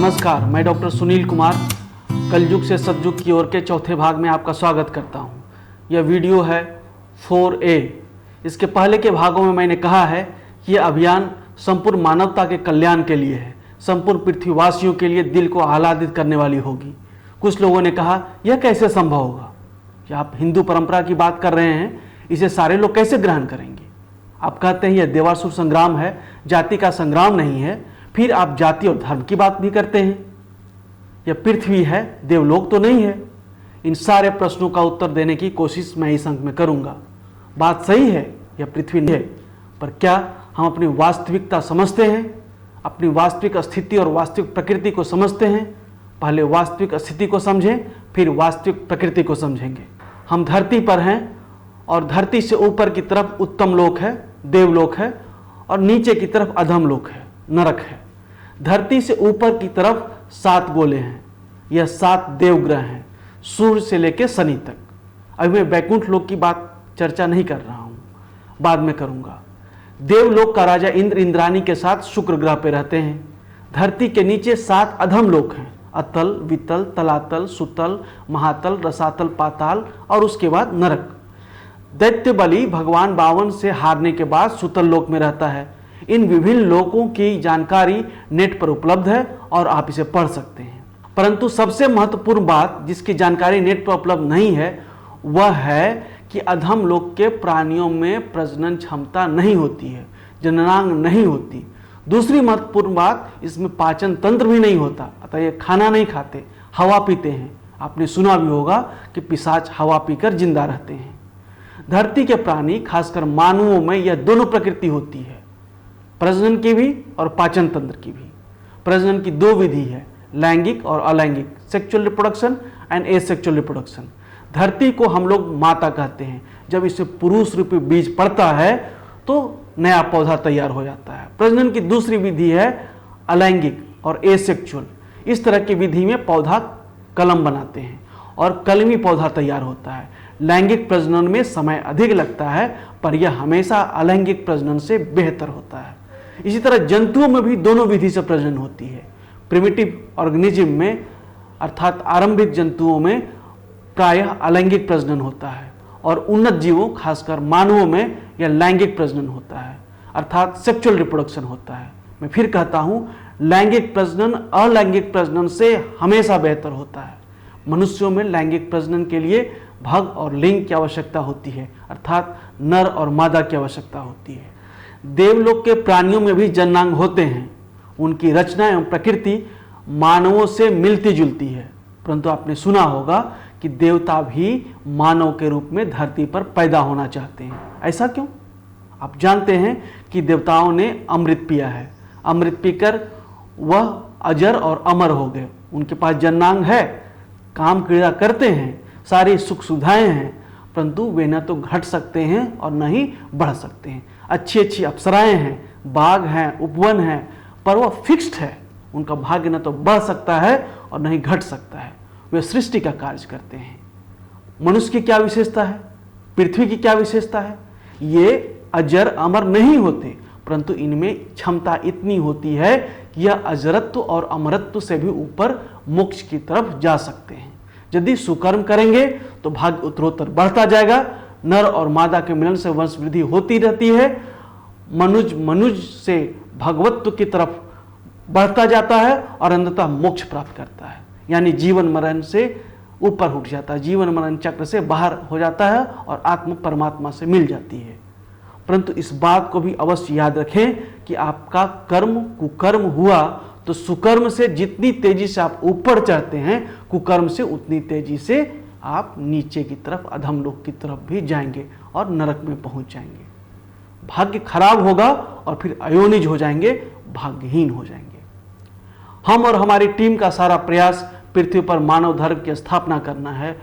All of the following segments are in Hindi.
नमस्कार, मैं डॉक्टर सुनील कुमार कलयुग से सतयुग की ओर के चौथे भाग में आपका स्वागत करता हूं। यह वीडियो है 4A। इसके पहले के भागों में मैंने कहा है कि यह अभियान संपूर्ण मानवता के कल्याण के लिए है, संपूर्ण पृथ्वीवासियों के लिए दिल को आह्लादित करने वाली होगी। कुछ लोगों ने कहा यह कैसे संभव होगा कि आप हिंदू परंपरा की बात कर रहे हैं, इसे सारे लोग कैसे ग्रहण करेंगे। आप कहते हैं यह देवासुर संग्राम है, जाति का संग्राम नहीं है, फिर आप जाति और धर्म की बात भी करते हैं। यह पृथ्वी है, देवलोक तो नहीं है। इन सारे प्रश्नों का उत्तर देने की कोशिश मैं इस अंक में करूंगा। बात सही है, यह पृथ्वी नहीं है, पर क्या हम अपनी वास्तविकता समझते हैं, अपनी वास्तविक स्थिति और वास्तविक प्रकृति को समझते हैं। पहले वास्तविक स्थिति को समझें, फिर वास्तविक प्रकृति को समझेंगे। हम धरती पर हैं और धरती से ऊपर की तरफ उत्तम लोक है, देवलोक है, और नीचे की तरफ अधम लोक है, नरक है। धरती से ऊपर की तरफ 7 गोले हैं, यह 7 देवग्रह हैं, सूर्य से लेकर शनि तक। अभी मैं वैकुंठ लोक की बात चर्चा नहीं कर रहा हूं, बाद में करूंगा। देवलोक का राजा इंद्र इंद्राणी के साथ शुक्र ग्रह पे रहते हैं। धरती के नीचे 7 अधम लोक हैं, अतल, वितल, तलातल, सुतल, महातल, रसातल, पाताल और उसके बाद नरक। दैत्य बलि भगवान बावन से हारने के बाद सुतल लोक में रहता है। इन विभिन्न लोकों की जानकारी नेट पर उपलब्ध है और आप इसे पढ़ सकते हैं। परंतु सबसे महत्वपूर्ण बात जिसकी जानकारी नेट पर उपलब्ध नहीं है वह है कि अधम लोक के प्राणियों में प्रजनन क्षमता नहीं होती है, जननांग नहीं होती। दूसरी महत्वपूर्ण बात, इसमें पाचन तंत्र भी नहीं होता, अतः ये खाना नहीं खाते, हवा पीते हैं। आपने सुना भी होगा कि पिशाच हवा पीकर जिंदा रहते हैं। धरती के प्राणी खासकर मानवों में यह दोनों प्रकृति होती है, प्रजनन की भी और पाचन तंत्र की भी। प्रजनन की 2 विधि है, लैंगिक और अलैंगिक, sexual reproduction and asexual reproduction. धरती को हम लोग माता कहते हैं। जब इसे पुरुष रूपी बीज पड़ता है तो नया पौधा तैयार हो जाता है। प्रजनन की दूसरी विधि है अलैंगिक और एसेक्सुअल। इस तरह की विधि में पौधा कलम बनाते हैं और कलमी पौधा तैयार होता है। लैंगिक प्रजनन में समय अधिक लगता है, पर यह हमेशा अलैंगिक प्रजनन से बेहतर होता है। इसी तरह जंतुओं में भी दोनों विधि से प्रजनन होती है। प्रिमिटिव ऑर्गेनिज्म में अर्थात आरंभिक जंतुओं में प्रायः अलैंगिक प्रजनन होता है और उन्नत जीवों खासकर मानवों में यह लैंगिक प्रजनन होता है, अर्थात सेक्सुअल रिप्रोडक्शन होता है। मैं फिर कहता हूं, लैंगिक प्रजनन अलैंगिक प्रजनन से हमेशा बेहतर होता है। मनुष्यों में लैंगिक प्रजनन के लिए भग और लिंग की आवश्यकता होती है, अर्थात नर और मादा की आवश्यकता होती है। देवलोक के प्राणियों में भी जननांग होते हैं। उनकी रचना एवं प्रकृति मानवों से मिलती जुलती है, परंतु आपने सुना होगा कि देवता भी मानव के रूप में धरती पर पैदा होना चाहते हैं। ऐसा क्यों? आप जानते हैं कि देवताओं ने अमृत पिया है, अमृत पीकर वह अजर और अमर हो गए। उनके पास जननांग है, काम क्रिया करते हैं, सारी सुख सुविधाएं हैं, परंतु वे न तो घट सकते हैं और न ही बढ़ सकते हैं। अच्छी अच्छी अप्सराएं हैं, बाग हैं, उपवन हैं, पर वह फिक्स्ड है। उनका भाग्य न तो बढ़ सकता है और न ही घट सकता है। वे सृष्टि का कार्य करते हैं। मनुष्य की क्या विशेषता है, पृथ्वी की क्या विशेषता है? ये अजर अमर नहीं होते, परंतु इनमें क्षमता इतनी होती है कि यह अजरत्व और अमरत्व से भी ऊपर मोक्ष की तरफ जा सकते हैं। यदि सुकर्म करेंगे तो भाग्य उत्तरोत्तर बढ़ता जाएगा। नर और मादा के मिलन से वंश वृद्धि होती रहती है। मनुज से भगवत्व की तरफ बढ़ता जाता है और अंततः मोक्ष प्राप्त करता है, यानी जीवन मरण से ऊपर उठ जाता है, जीवन मरण चक्र से बाहर हो जाता है और आत्म परमात्मा से मिल जाती है। परंतु इस बात को भी अवश्य याद रखें कि आपका कर्म कुकर्म हुआ तो सुकर्म से जितनी तेजी से आप ऊपर चढ़ते हैं, कुकर्म से उतनी तेजी से आप नीचे की तरफ अधम लोक की तरफ भी जाएंगे और नरक में पहुंच जाएंगे। भाग्य खराब होगा और फिर अयोनिज हो जाएंगे, भाग्यहीन हो जाएंगे। हम और हमारी टीम का सारा प्रयास पृथ्वी पर मानव धर्म की स्थापना करना है,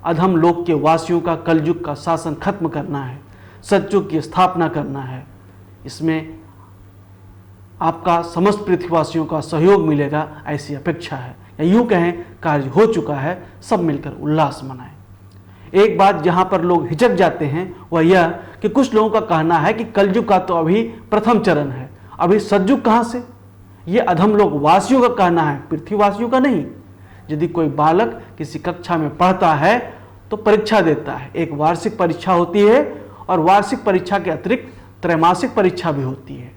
अधम लोक के वासियों का कलयुग का शासन खत्म करना है, सतयुग की स्थापना करना है। इसमें आपका समस्त पृथ्वीवासियों का सहयोग मिलेगा, ऐसी अपेक्षा है, या यूं कहें कार्य हो चुका है। सब मिलकर उल्लास मनाएं। एक बात जहां पर लोग हिचक जाते हैं वह यह कि कुछ लोगों का कहना है कि कलयुग का तो अभी प्रथम चरण है, अभी सतयुग कहां से? ये अधमलोक वासियों का कहना है, पृथ्वीवासियों का नहीं। यदि कोई बालक किसी कक्षा में पढ़ता है तो परीक्षा देता है। एक वार्षिक परीक्षा होती है और वार्षिक परीक्षा के अतिरिक्त त्रैमासिक परीक्षा भी होती है।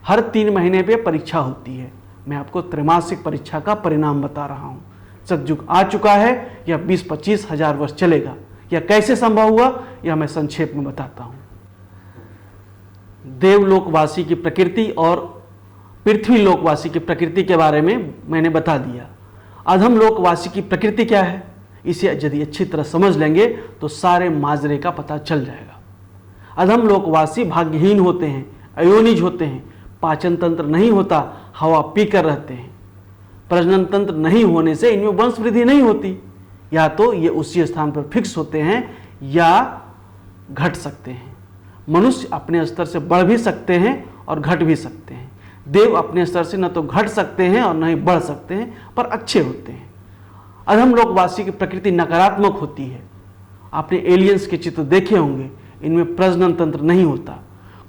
हर 3 महीने पे परीक्षा होती है। मैं आपको त्रैमासिक परीक्षा का परिणाम बता रहा हूँ। सतयुग आ चुका है, यह 20-25 हजार वर्ष चलेगा। यह कैसे संभव हुआ, यह मैं संक्षेप में बताता हूँ। देवलोकवासी की प्रकृति और पृथ्वी लोकवासी की प्रकृति के बारे में मैंने बता दिया। अधम लोकवासी की प्रकृति क्या है, इसे यदि अच्छी तरह समझ लेंगे तो सारे माजरे का पता चल जाएगा। अधम लोकवासी भाग्यहीन होते हैं, अयोनिज होते हैं, पाचन तंत्र नहीं होता, हवा पीकर रहते हैं। प्रजनन तंत्र नहीं होने से इनमें वंश वृद्धि नहीं होती। या तो ये उसी स्थान पर फिक्स होते हैं या घट सकते हैं। मनुष्य अपने स्तर से बढ़ भी सकते हैं और घट भी सकते हैं। देव अपने स्तर से न तो घट सकते हैं और न ही बढ़ सकते हैं, पर अच्छे होते हैं। अधम लोकवासी की प्रकृति नकारात्मक होती है। आपने एलियंस के चित्र देखे होंगे, इनमें प्रजनन तंत्र नहीं होता।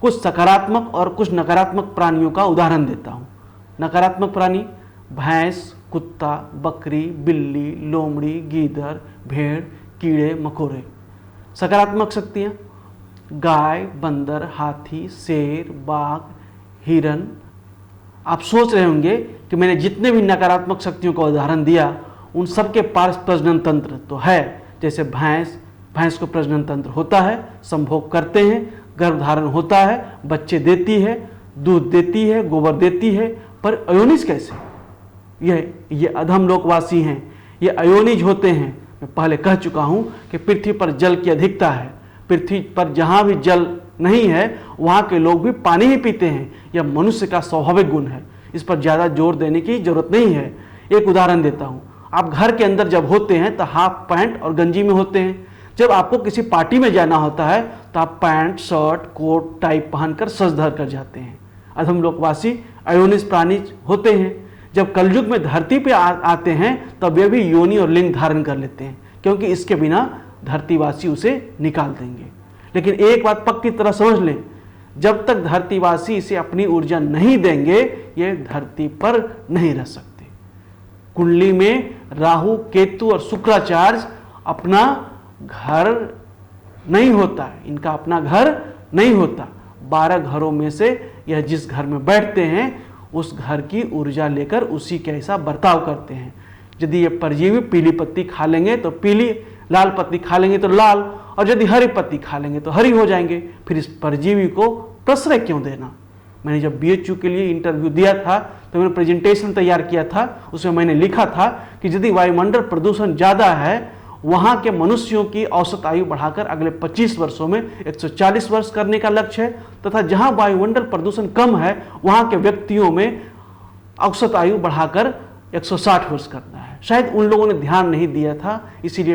कुछ सकारात्मक और कुछ नकारात्मक प्राणियों का उदाहरण देता हूँ। नकारात्मक प्राणी भैंस, कुत्ता, बकरी, बिल्ली, लोमड़ी, गीदड़, भेड़, कीड़े मकोड़े। सकारात्मक शक्तियाँ गाय, बंदर, हाथी, शेर, बाघ, हिरन। आप सोच रहे होंगे कि मैंने जितने भी नकारात्मक शक्तियों का उदाहरण दिया उन सबके पास प्रजनन तंत्र तो है। जैसे भैंस को प्रजनन तंत्र होता है, संभोग करते हैं, गर्भधारण होता है, बच्चे देती है, दूध देती है, गोबर देती है। पर अयोनिज कैसे? ये अधम लोकवासी हैं, ये अयोनिज होते हैं। मैं पहले कह चुका हूँ कि पृथ्वी पर जल की अधिकता है। पृथ्वी पर जहाँ भी जल नहीं है वहाँ के लोग भी पानी ही पीते हैं। यह मनुष्य का स्वाभाविक गुण है, इस पर ज़्यादा जोर देने की जरूरत नहीं है। एक उदाहरण देता हूँ। आप घर के अंदर जब होते हैं तो हाफ पैंट और गंजी में होते हैं। जब आपको किसी पार्टी में जाना होता है तो आप पैंट, शर्ट, कोट, टाई पहनकर सज धर कर जाते हैं। अधम लोकवासी अयोनिज प्राणी होते हैं। जब कलयुग में धरती पे आते हैं तब वे भी योनि और लिंग धारण कर लेते हैं, क्योंकि इसके बिना धरतीवासी उसे निकाल देंगे। लेकिन एक बात पक्की तरह समझ लें, जब तक धरतीवासी इसे अपनी ऊर्जा नहीं देंगे ये धरती पर नहीं रह सकते। कुंडली में राहु, केतु और शुक्राचार्य अपना घर नहीं होता है, इनका अपना घर नहीं होता। 12 घरों में से यह जिस घर में बैठते हैं उस घर की ऊर्जा लेकर उसी के ऐसा बर्ताव करते हैं। यदि ये परजीवी पीली पत्ती खा लेंगे तो पीली, लाल पत्ती खा लेंगे तो लाल, और यदि हरी पत्ती खा लेंगे तो हरी हो जाएंगे। फिर इस परजीवी को प्रश्रय क्यों देना? मैंने जब BHU के लिए इंटरव्यू दिया था तो मैंने प्रेजेंटेशन तैयार किया था। उसमें मैंने लिखा था कि यदि वायुमंडल प्रदूषण ज़्यादा है, वहाँ के मनुष्यों की औसत आयु बढ़ाकर अगले 25 वर्षों में 140 वर्ष करने का लक्ष्य है, तथा जहाँ वायुमंडल प्रदूषण कम है वहाँ के व्यक्तियों में औसत आयु बढ़ाकर 160 वर्ष करना है। शायद उन लोगों ने ध्यान नहीं दिया था, इसीलिए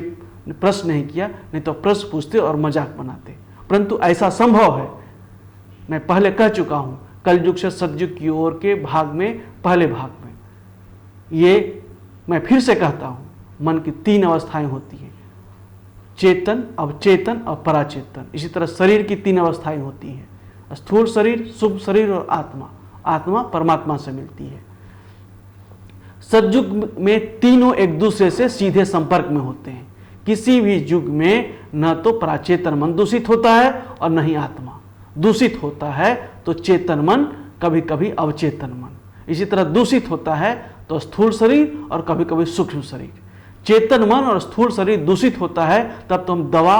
प्रश्न नहीं किया, नहीं तो प्रश्न पूछते और मजाक बनाते। परंतु ऐसा संभव है। मैं पहले कह चुका हूँ, कलयुग से सतयुग की ओर के भाग में, पहले भाग में, ये मैं फिर से कहता हूँ, मन की 3 अवस्थाएं होती हैं, चेतन, अवचेतन और पराचेतन। इसी तरह शरीर की 3 अवस्थाएं होती हैं, स्थूल शरीर, सूक्ष्म शरीर और आत्मा। आत्मा परमात्मा से मिलती है। सतयुग में तीनों एक दूसरे से सीधे संपर्क में होते हैं। किसी भी युग में न तो पराचेतन मन दूषित होता है और न ही आत्मा दूषित होता है, तो चेतन मन, कभी कभी अवचेतन मन। इसी तरह दूषित होता है तो स्थूल शरीर और कभी कभी सूक्ष्म शरीर। चेतन मन और स्थूल शरीर दूषित होता है तब तो हम दवा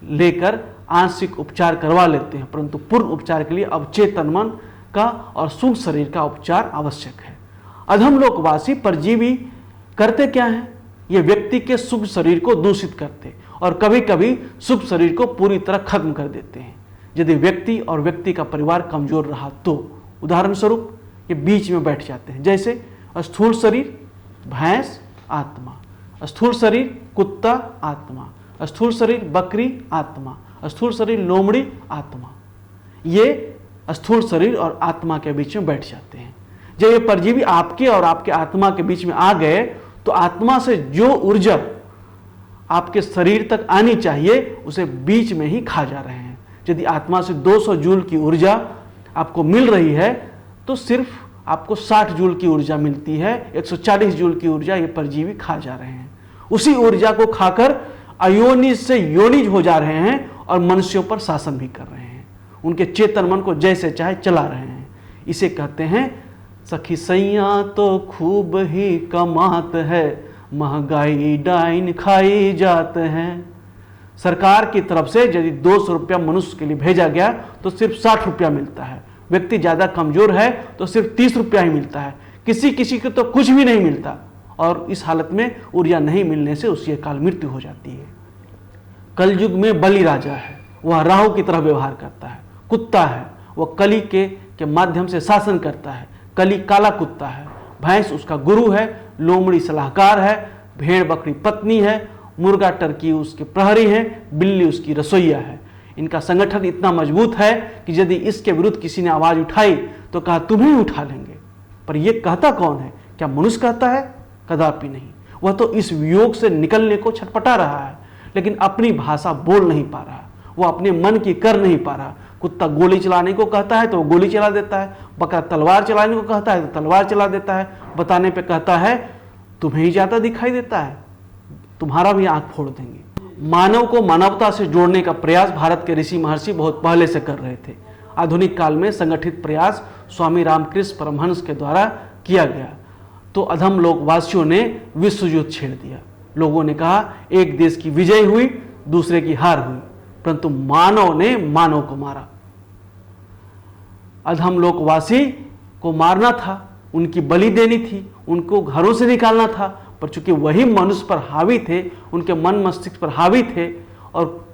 लेकर आंशिक उपचार करवा लेते हैं, परंतु पूर्ण उपचार के लिए अवचेतन मन का और सूक्ष्म शरीर का उपचार आवश्यक है। अधम लोकवासी परजीवी करते क्या है? ये व्यक्ति के सूक्ष्म शरीर को दूषित करते और कभी कभी सूक्ष्म शरीर को पूरी तरह खत्म कर देते हैं। यदि व्यक्ति और व्यक्ति का परिवार कमजोर रहा तो उदाहरण स्वरूप ये बीच में बैठ जाते हैं। जैसे स्थूल शरीर भैंस आत्मा, स्थूल शरीर कुत्ता आत्मा, स्थूल शरीर बकरी आत्मा, स्थूल शरीर लोमड़ी आत्मा। ये स्थूल शरीर और आत्मा के बीच में बैठ जाते हैं। जब ये परजीवी आपके और आपके आत्मा के बीच में आ गए तो आत्मा से जो ऊर्जा आपके शरीर तक आनी चाहिए उसे बीच में ही खा जा रहे हैं। यदि आत्मा से 200 जूल की ऊर्जा आपको मिल रही है तो सिर्फ आपको 60 जूल की ऊर्जा मिलती है, 140 जूल की ऊर्जा ये परजीवी खा जा रहे हैं। उसी ऊर्जा को खाकर अयोनिज से योनिज हो जा रहे हैं और मनुष्यों पर शासन भी कर रहे हैं, उनके चेतन मन को जैसे चाहे चला रहे हैं। इसे कहते हैं सखी सैया तो खूब ही कमात है, महंगाई डाइन खाई जाते हैं। सरकार की तरफ से यदि 200 रुपया मनुष्य के लिए भेजा गया तो सिर्फ 60 रुपया मिलता है। व्यक्ति ज़्यादा कमजोर है तो सिर्फ 30 रुपया ही मिलता है। किसी किसी को तो कुछ भी नहीं मिलता, और इस हालत में ऊर्जा नहीं मिलने से उसकी अकाल मृत्यु हो जाती है। कलयुग में बलि राजा है, वह राहु की तरह व्यवहार करता है, कुत्ता है, वह कली के माध्यम से शासन करता है। कली काला कुत्ता है, भैंस उसका गुरु है, लोमड़ी सलाहकार है, भेड़ बकरी पत्नी है, मुर्गा टर्की उसके प्रहरी है, बिल्ली उसकी रसोईया है। इनका संगठन इतना मजबूत है कि यदि इसके विरुद्ध किसी ने आवाज उठाई तो कहा तुम्हें उठा लेंगे। पर यह कहता कौन है? क्या मनुष्य कहता है? कदापि नहीं। वह तो इस वियोग से निकलने को छटपटा रहा है, लेकिन अपनी भाषा बोल नहीं पा रहा, वह अपने मन की कर नहीं पा रहा। कुत्ता गोली चलाने को कहता है तो वो गोली चला देता है, बकरा तलवार चलाने को कहता है तो तलवार चला देता है, बताने पे कहता है तुम्हें ही ज्यादा दिखाई देता है, तुम्हारा भी आंख फोड़ देंगे। मानव को मानवता से जोड़ने का प्रयास भारत के ऋषि महर्षि बहुत पहले से कर रहे थे। आधुनिक काल में संगठित प्रयास स्वामी रामकृष्ण परमहंस के द्वारा किया गया तो अधम लोकवासियों ने विश्व युद्ध छेड़ दिया। लोगों ने कहा एक देश की विजय हुई, दूसरे की हार हुई, परंतु मानव ने मानव को मारा। अधम लोकवासी को मारना था, उनकी बलि देनी थी, उनको घरों से निकालना था, पर चूंकि वही मनुष्य पर हावी थे, उनके मन मस्तिष्क पर हावी थे, और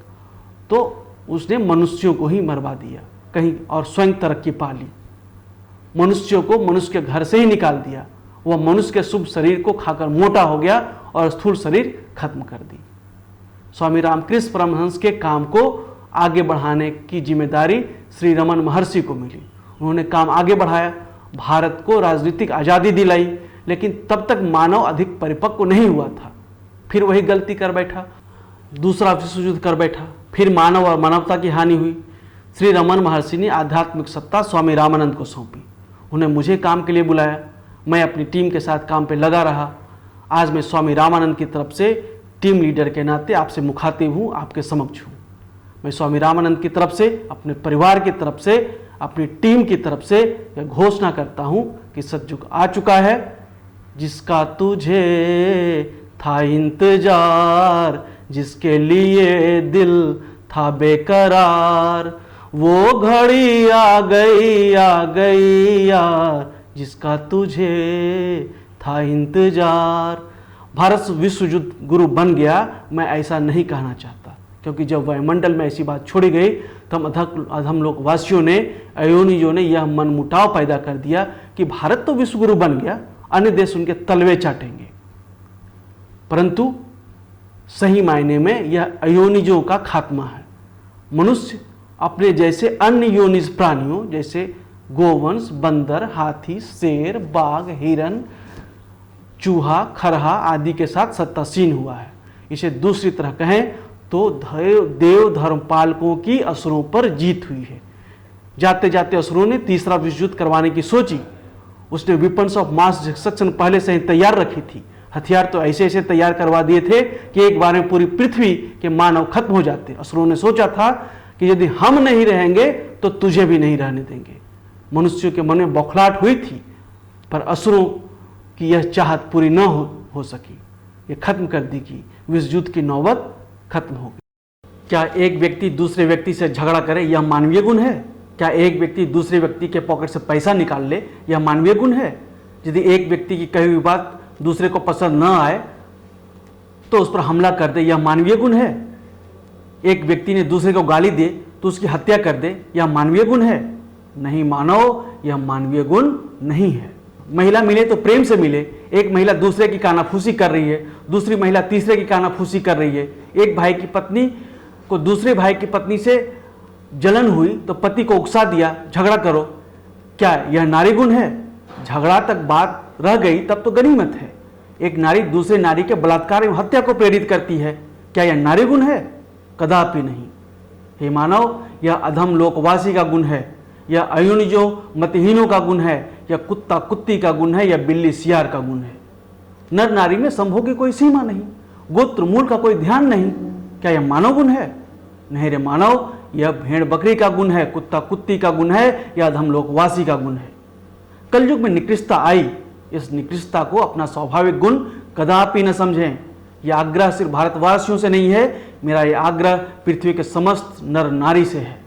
तो उसने मनुष्यों को ही मरवा दिया कहीं और स्वयं तरक्की पा ली। मनुष्यों को मनुष्य के घर से ही निकाल दिया। वह मनुष्य के शुभ शरीर को खाकर मोटा हो गया और स्थूल शरीर खत्म कर दी। स्वामी रामकृष्ण परमहंस के काम को आगे बढ़ाने की जिम्मेदारी श्री रमन महर्षि को मिली। उन्होंने काम आगे बढ़ाया, भारत को राजनीतिक आज़ादी दिलाई, लेकिन तब तक मानव अधिक परिपक्व नहीं हुआ था। फिर वही गलती कर बैठा, दूसरा विश्व युद्ध कर बैठा, फिर मानव और मानवता की हानि हुई। श्री रमन महर्षि ने आध्यात्मिक सत्ता स्वामी रामानंद को सौंपी। उन्हें मुझे काम के लिए बुलाया, मैं अपनी टीम के साथ काम पे लगा रहा। आज मैं स्वामी रामानंद की तरफ से टीम लीडर के नाते आपसे मुखातिब हूँ, आपके समक्ष हूँ। मैं स्वामी रामानंद की तरफ से, अपने परिवार की तरफ से, अपनी टीम की तरफ से यह घोषणा करता हूँ कि सतयुग आ चुका है, जिसका तुझे था इंतजार, जिसके लिए दिल था बेकरार, वो घड़ी आ गई यार, जिसका तुझे था इंतजार। भारत विश्व युद्ध गुरु बन गया, मैं ऐसा नहीं कहना चाहता, क्योंकि जब वायुमंडल में ऐसी बात छोड़ी गई तब अधम लोकवासियों ने, अयोनियों ने यह मनमुटाव पैदा कर दिया कि भारत तो विश्व गुरु बन गया, अन्य देश उनके तलवे चाटेंगे। परंतु सही मायने में यह अयोनिजों का खात्मा है। मनुष्य अपने जैसे अन्य योनिज प्राणियों जैसे गोवंश, बंदर, हाथी, शेर, बाघ, हिरन, चूहा, खरहा आदि के साथ सत्तासीन हुआ है। इसे दूसरी तरह कहें तो देव धर्मपालकों की असुरों पर जीत हुई है। जाते जाते असुरों ने तीसरा विश्व युद्ध करवाने की सोची। उसने वेपन्स ऑफ मास डिस्ट्रक्शन पहले से ही तैयार रखी थी। हथियार तो ऐसे ऐसे तैयार करवा दिए थे कि एक बार में पूरी पृथ्वी के मानव खत्म हो जाते। असुरों ने सोचा था कि यदि हम नहीं रहेंगे तो तुझे भी नहीं रहने देंगे। मनुष्यों के मन में बौखलाहट हुई थी, पर असुरों की यह चाहत पूरी न हो सकी। ये खत्म कर दी कि विश्व युद्ध की नौबत खत्म हो गई। क्या एक व्यक्ति दूसरे व्यक्ति से झगड़ा करे यह मानवीय गुण है? क्या एक व्यक्ति दूसरे व्यक्ति के पॉकेट से पैसा निकाल ले यह मानवीय गुण है? यदि एक व्यक्ति की कही हुई बात दूसरे को पसंद न आए तो उस पर हमला कर दे, यह मानवीय गुण है? एक व्यक्ति ने दूसरे को गाली दे तो उसकी हत्या कर दे, यह मानवीय गुण है? नहीं मानव, यह मानवीय गुण नहीं है। महिला मिले तो प्रेम से मिले। एक महिला दूसरे की कानाफूसी कर रही है, दूसरी महिला तीसरे की कानाफूसी कर रही है। एक भाई की पत्नी को दूसरे भाई की पत्नी से जलन हुई तो पति को उकसा दिया, झगड़ा करो। क्या यह नारी गुण है? झगड़ा तक बात रह गई तब तो गनीमत है। एक नारी दूसरे नारी के बलात्कार एवं हत्या को प्रेरित करती है, क्या यह नारी गुण है? कदापि नहीं। हे मानव, यह अधम लोकवासी का गुण है। यह अयुण जो मतहीनों का गुण है, या कुत्ता कुत्ती का गुण है, या बिल्ली सियार का गुण है। नर नारी में संभोग की कोई सीमा नहीं, गोत्र मूल का कोई ध्यान नहीं। क्या यह मानव गुण है? नहीं रे मानव, यह भेड़ बकरी का गुण है, कुत्ता कुत्ती का गुण है, या अधमलोकवासी का गुण है। कलयुग में निकृष्टता आई, इस निकृष्टता को अपना स्वाभाविक गुण कदापि न समझें। यह आग्रह सिर्फ भारतवासियों से नहीं है, मेरा यह आग्रह पृथ्वी के समस्त नर नारी से है।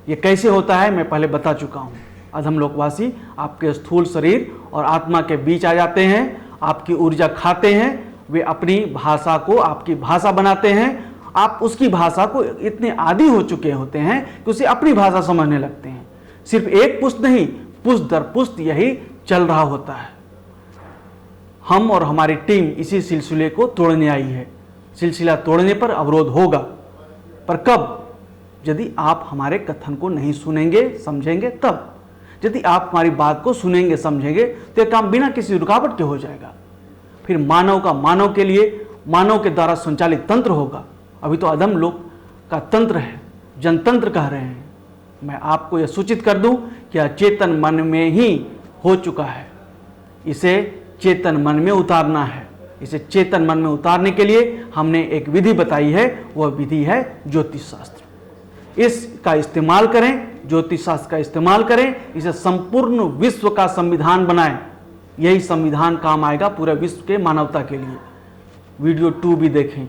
यह कैसे होता है मैं पहले बता चुका हूँ। अधमलोकवासी आपके स्थूल शरीर और आत्मा के बीच आ जाते हैं, आपकी ऊर्जा खाते हैं, वे अपनी भाषा को आपकी भाषा बनाते हैं। आप उसकी भाषा को इतने आदी हो चुके होते हैं कि उसे अपनी भाषा समझने लगते हैं। सिर्फ एक पुष्ट नहीं, पुष्ट दर पुष्ट यही चल रहा होता है। हम और हमारी टीम इसी सिलसिले को तोड़ने आई है। सिलसिला तोड़ने पर अवरोध होगा, पर कब? यदि आप हमारे कथन को नहीं सुनेंगे समझेंगे तब। यदि आप हमारी बात को सुनेंगे समझेंगे तो यह काम बिना किसी रुकावट के हो जाएगा। फिर मानव का मानव के लिए मानव के द्वारा संचालित तंत्र होगा। अभी तो अधम लोक का तंत्र है, जनतंत्र कह रहे हैं। मैं आपको यह सूचित कर दूं कि यह चेतन मन में ही हो चुका है। इसे चेतन मन में उतारना है। इसे चेतन मन में उतारने के लिए हमने एक विधि बताई है, वह विधि है ज्योतिष शास्त्र। इसका इस्तेमाल करें, ज्योतिष शास्त्र का इस्तेमाल करें, इसे संपूर्ण विश्व का संविधान बनाएं। यही संविधान काम आएगा पूरे विश्व के मानवता के लिए। वीडियो 2 भी देखें।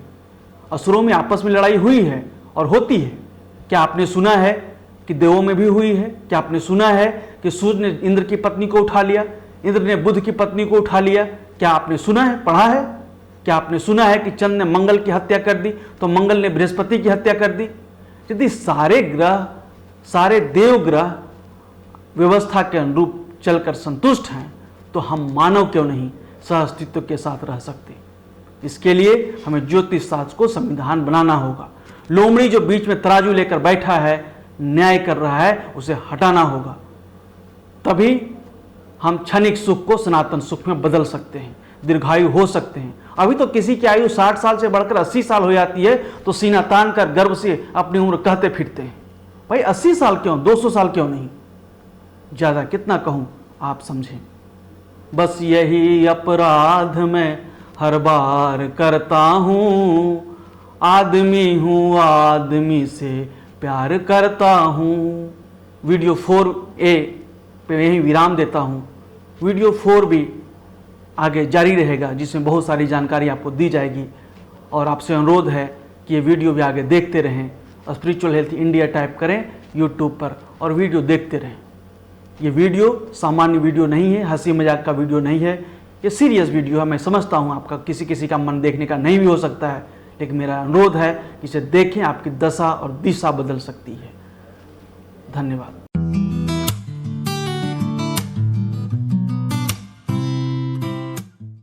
असुरों में आपस में लड़ाई हुई है और होती है। क्या आपने सुना है कि देवों में भी हुई है? क्या आपने सुना है कि सूर्य ने इंद्र की पत्नी को उठा लिया, इंद्र ने बुध की पत्नी को उठा लिया? क्या आपने सुना है, पढ़ा है? क्या आपने सुना है कि चंद्र ने मंगल की हत्या कर दी तो मंगल ने बृहस्पति की हत्या कर दी? यदि सारे ग्रह, सारे देव ग्रह व्यवस्था के अनुरूप चलकर संतुष्ट हैं तो हम मानव क्यों नहीं सह अस्तित्व के साथ रह सकते? इसके लिए हमें ज्योतिष शास्त्र को संविधान बनाना होगा। लोमड़ी जो बीच में तराजू लेकर बैठा है, न्याय कर रहा है, उसे हटाना होगा। तभी हम क्षणिक सुख को सनातन सुख में बदल सकते हैं, दीर्घायु हो सकते हैं। अभी तो किसी की आयु 60 साल से बढ़कर 80 साल हो जाती है तो सीना तान कर गर्व से अपनी उम्र कहते फिरते हैं। भाई 80 साल क्यों, 200 साल क्यों नहीं? ज्यादा कितना कहूं, आप समझें। बस यही अपराध मैं हर बार करता हूं, आदमी हूं आदमी से प्यार करता हूं। वीडियो 4A पे यही विराम देता हूं। वीडियो 4 भी आगे जारी रहेगा, जिसमें बहुत सारी जानकारी आपको दी जाएगी। और आपसे अनुरोध है कि ये वीडियो भी आगे देखते रहें। स्पिरिचुअल हेल्थ इंडिया टाइप करें यूट्यूब पर और वीडियो देखते रहें। ये वीडियो सामान्य वीडियो नहीं है, हंसी मजाक का वीडियो नहीं है, ये सीरियस वीडियो है। मैं समझता हूँ आपका किसी का मन देखने का नहीं भी हो सकता है, लेकिन मेरा अनुरोध है कि इसे देखें, आपकी दशा और दिशा बदल सकती है। धन्यवाद।